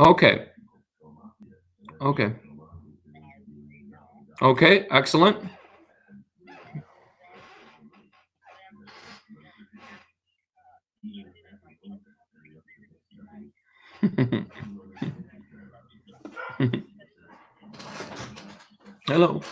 Okay. Okay. Okay. Excellent. Hello.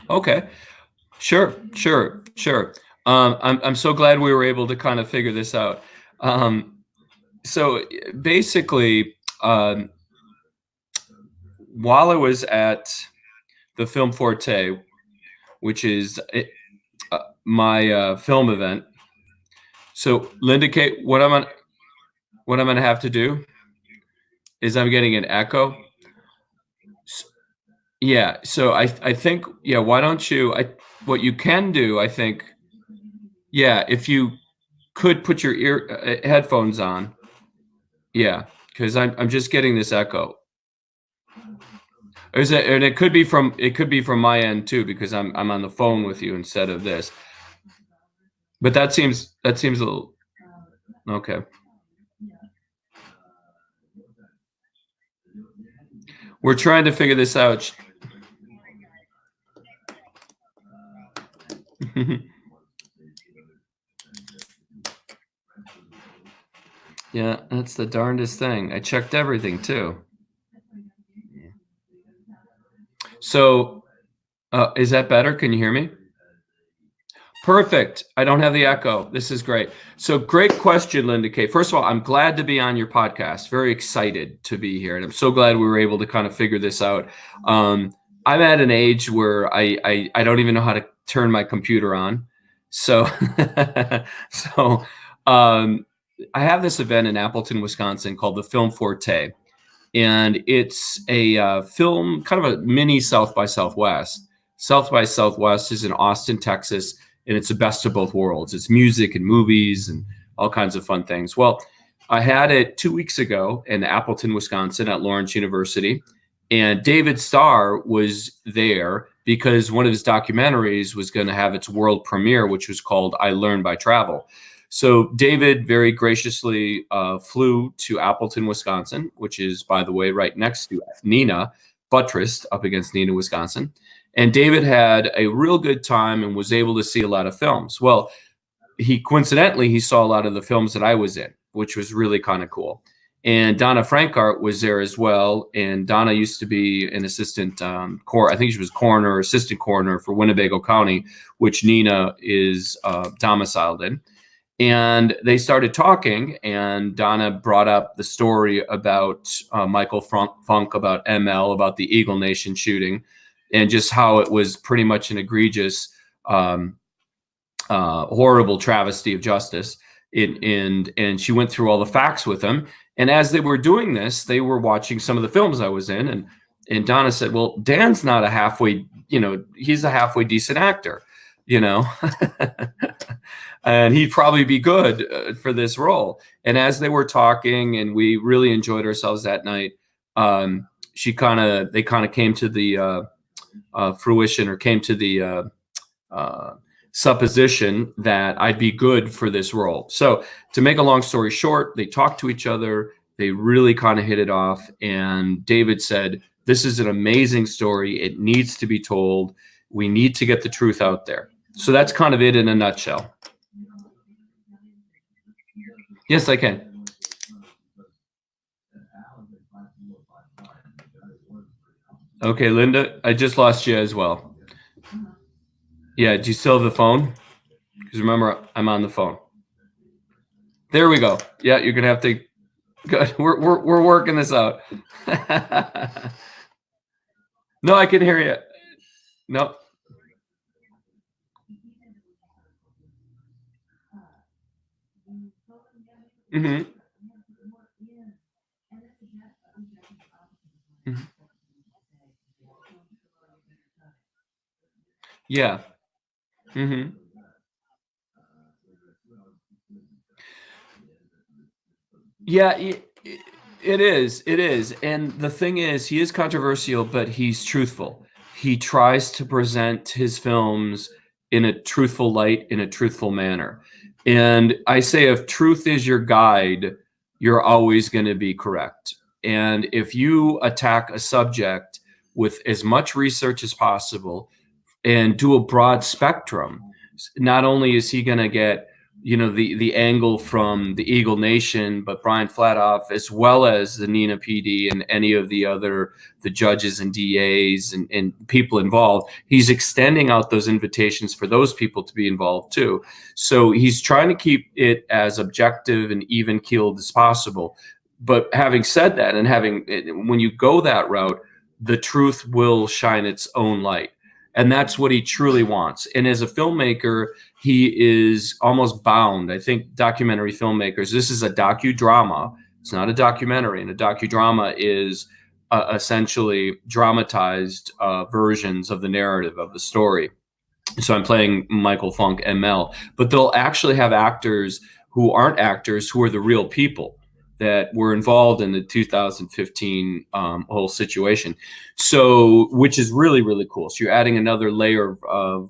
Okay. Sure. Sure. Sure. I'm so glad we were able to kind of figure this out. Um, basically, while I was at the Film Forte, which is my film event. So, Linda Kate, what I'm gonna have to do is I'm getting an echo. S- Yeah, so I think, yeah. Why don't you? I What you can do, I think, yeah, if you could put your ear headphones on, yeah, because I'm just getting this echo. Is it? And it could be from my end too because I'm on the phone with you instead of this. But that seems a little okay. We're trying to figure this out. Yeah, that's the darndest thing. I checked everything too. So, is that better? Can you hear me? Perfect. I don't have the echo. This is great. So, great question, Linda K. First of all, I'm glad to be on your podcast. Very excited to be here, and I'm so glad we were able to kind of figure this out. Um, I'm at an age where I don't even know how to turn my computer on. So, so um, I have this event in Appleton, Wisconsin called the Film Forte, and it's a film, kind of a mini South by Southwest. South by Southwest is in Austin, Texas, and it's the best of both worlds. It's music and movies and all kinds of fun things. Well, I had it 2 weeks ago in Appleton, Wisconsin, at Lawrence University, and David Starr was there because one of his documentaries was going to have its world premiere, which was called "I Learn by Travel." So David very graciously flew to Appleton, Wisconsin, which is, by the way, right next to Neenah, buttressed up against Neenah, Wisconsin. And David had a real good time and was able to see a lot of films. Well, he saw a lot of the films that I was in, which was really kind of cool. And Donna Frankart was there as well. And Donna used to be an assistant I think she was coroner, assistant coroner for Winnebago County, which Neenah is domiciled in. And they started talking, and Donna brought up the story about Michael Funk, about ML, about the Eagle Nation shooting, and just how it was pretty much an egregious, um, horrible travesty of justice. And she went through all the facts with him. And as they were doing this, they were watching some of the films I was in, and Donna said, "Well, Dan's not a halfway, he's a halfway decent actor, you know." And he'd probably be good for this role. And as they were talking, and we really enjoyed ourselves that night, they kind of came to the fruition, or came to the uh, supposition that I'd be good for this role. So, to make a long story short, they talked to each other. They really kind of hit it off. And David said, "This is an amazing story. It needs to be told. We need to get the truth out there." So, that's kind of it in a nutshell. Yes, I can. Okay, Linda, I just lost you as well. Yeah, do you still have the phone? Because remember, I'm on the phone. There we go. Yeah, you're gonna have to. Good. We're working this out. No, I can hear you. No. Hmm. Hmm. Yeah. Hmm. Yeah. It is. It is. And the thing is, he is controversial, but he's truthful. He tries to present his films in a truthful light, in a truthful manner. And I say, if truth is your guide, you're always going to be correct. And if you attack a subject with as much research as possible and do a broad spectrum, not only is he going to get the angle from the Eagle Nation, but Brian Flatoff, as well as the Neenah PD and any of the judges and DAs and people involved. He's extending out those invitations for those people to be involved too. So he's trying to keep it as objective and even keeled as possible. But having said that, and when you go that route, the truth will shine its own light. And that's what he truly wants. And as a filmmaker, he is almost bound. I think documentary filmmakers, this is a docudrama. It's not a documentary. And a docudrama is essentially dramatized versions of the narrative of the story. So I'm playing Michael Funk, ML, but they'll actually have actors who aren't actors, who are the real people that were involved in the 2015 whole situation. So, which is really, really cool. So you're adding another layer of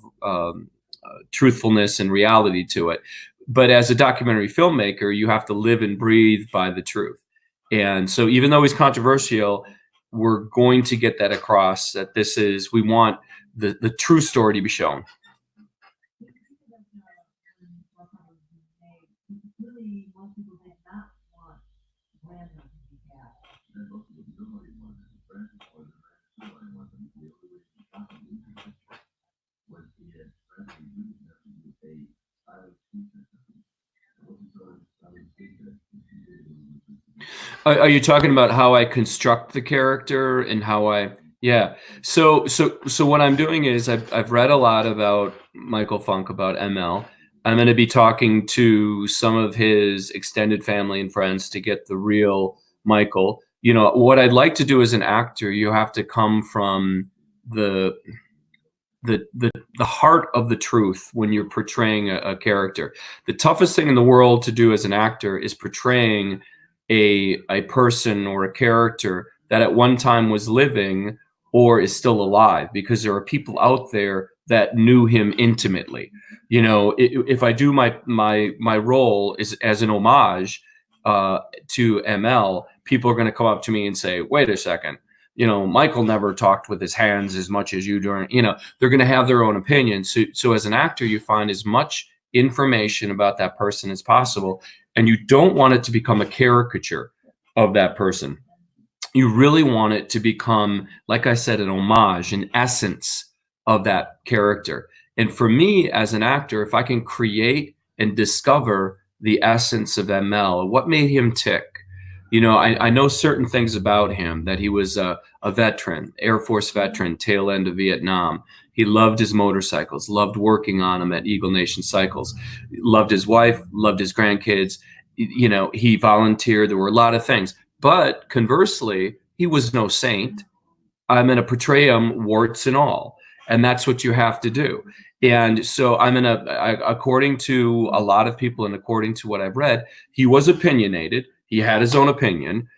truthfulness and reality to it. But as a documentary filmmaker, you have to live and breathe by the truth. And so even though he's controversial, we're going to get that across, that we want the true story to be shown. Are you talking about how I construct the character and how yeah. So what I'm doing is I've read a lot about Michael Funk, about ML. I'm going to be talking to some of his extended family and friends to get the real Michael. What I'd like to do as an actor, you have to come from the heart of the truth when you're portraying a character. The toughest thing in the world to do as an actor is portraying a person or a character that at one time was living or is still alive, because there are people out there that knew him intimately. If I do my role is as an homage to ML, people are going to come up to me and say, wait a second, Michael never talked with his hands as much as you during, they're going to have their own opinions. So as an actor, you find as much information about that person as possible, and you don't want it to become a caricature of that person. You really want it to become, like I said, an homage, an essence of that character. And for me as an actor, if I can create and discover the essence of ML, what made him tick, I know certain things about him, that he was a veteran, Air Force veteran, tail end of Vietnam. He loved his motorcycles, loved working on them at Eagle Nation Cycles, loved his wife, loved his grandkids. He volunteered. There were a lot of things. But conversely, he was no saint. I'm going to portray him warts and all. And that's what you have to do. And so according to a lot of people and according to what I've read, he was opinionated. He had his own opinion,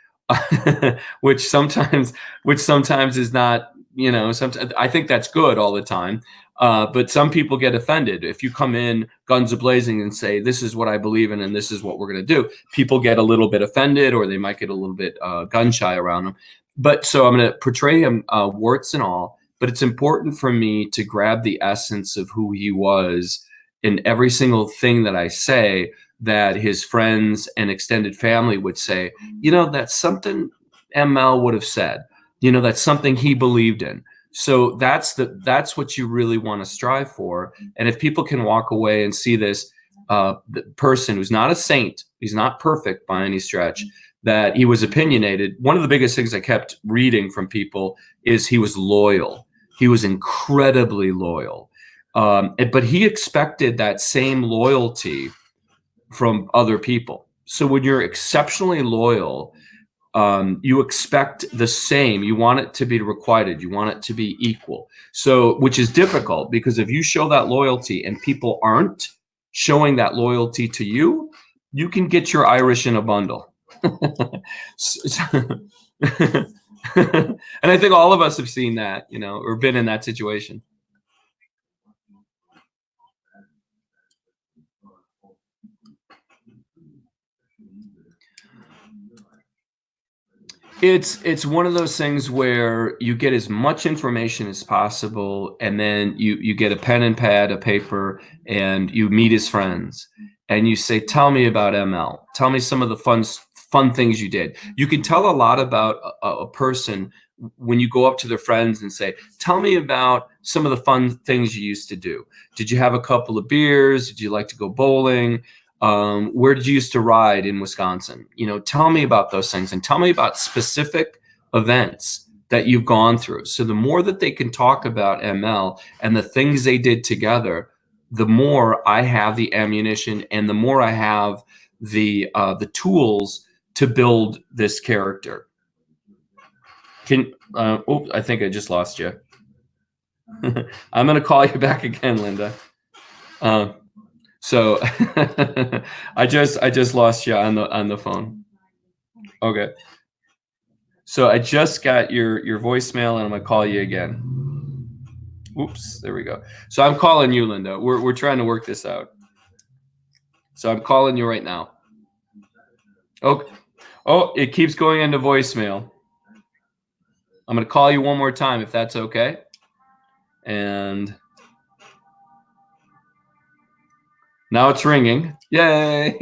which sometimes is not, sometimes I think that's good all the time. But some people get offended. If you come in guns a-blazing and say, this is what I believe in and this is what we're going to do, people get a little bit offended, or they might get a little bit gun shy around them. But so I'm going to portray him warts and all, but it's important for me to grab the essence of who he was in every single thing that I say, that his friends and extended family would say, that's something ML would have said, that's something he believed in. So that's what you really want to strive for. And if people can walk away and see this the person who's not a saint, he's not perfect by any stretch, that he was opinionated. One of the biggest things I kept reading from people is he was loyal. He was incredibly loyal. But he expected that same loyalty from other people. So when you're exceptionally loyal, you expect the same. You want it to be requited. You want it to be equal. So, which is difficult, because if you show that loyalty and people aren't showing that loyalty to you, you can get your Irish in a bundle. And I think all of us have seen that, or been in that situation. It's one of those things where you get as much information as possible, and then you get a pen and pad, a paper, and you meet his friends, and you say, "Tell me about ML. Tell me some of the fun things you did." You can tell a lot about a person when you go up to their friends and say, "Tell me about some of the fun things you used to do. Did you have a couple of beers? Did you like to go bowling? Where did you used to ride in Wisconsin? Tell me about those things, and tell me about specific events that you've gone through." So the more that they can talk about ML and the things they did together, the more I have the ammunition and the more I have the tools to build this character. I think I just lost you. I'm going to call you back again, Linda. So I just lost you on the phone. Okay. So I just got your voicemail, and I'm gonna call you again. Oops, there we go. So I'm calling you, Linda. We're trying to work this out. So I'm calling you right now. Oh, it keeps going into voicemail. I'm gonna call you one more time if that's okay. And now it's ringing. Yay!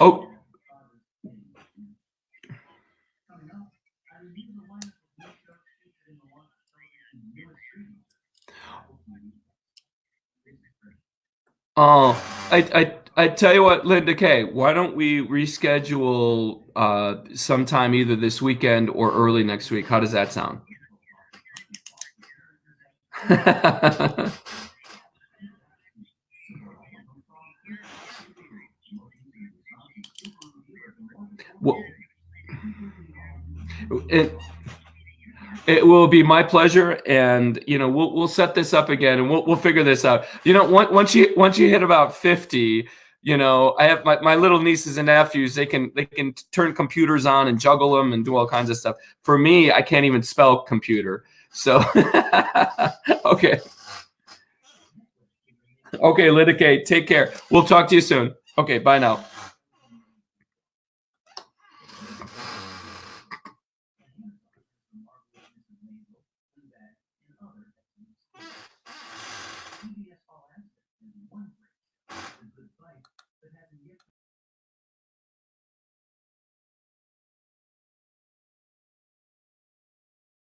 Oh. Oh, I tell you what, Linda K, why don't we reschedule sometime either this weekend or early next week? How does that sound? Well, it will be my pleasure, and we'll set this up again, and we'll figure this out. Once you hit about 50, I have my little nieces and nephews. They can turn computers on and juggle them and do all kinds of stuff. For me, I can't even spell computer. So okay, Linda K, take care. We'll talk to you soon. Okay, bye now.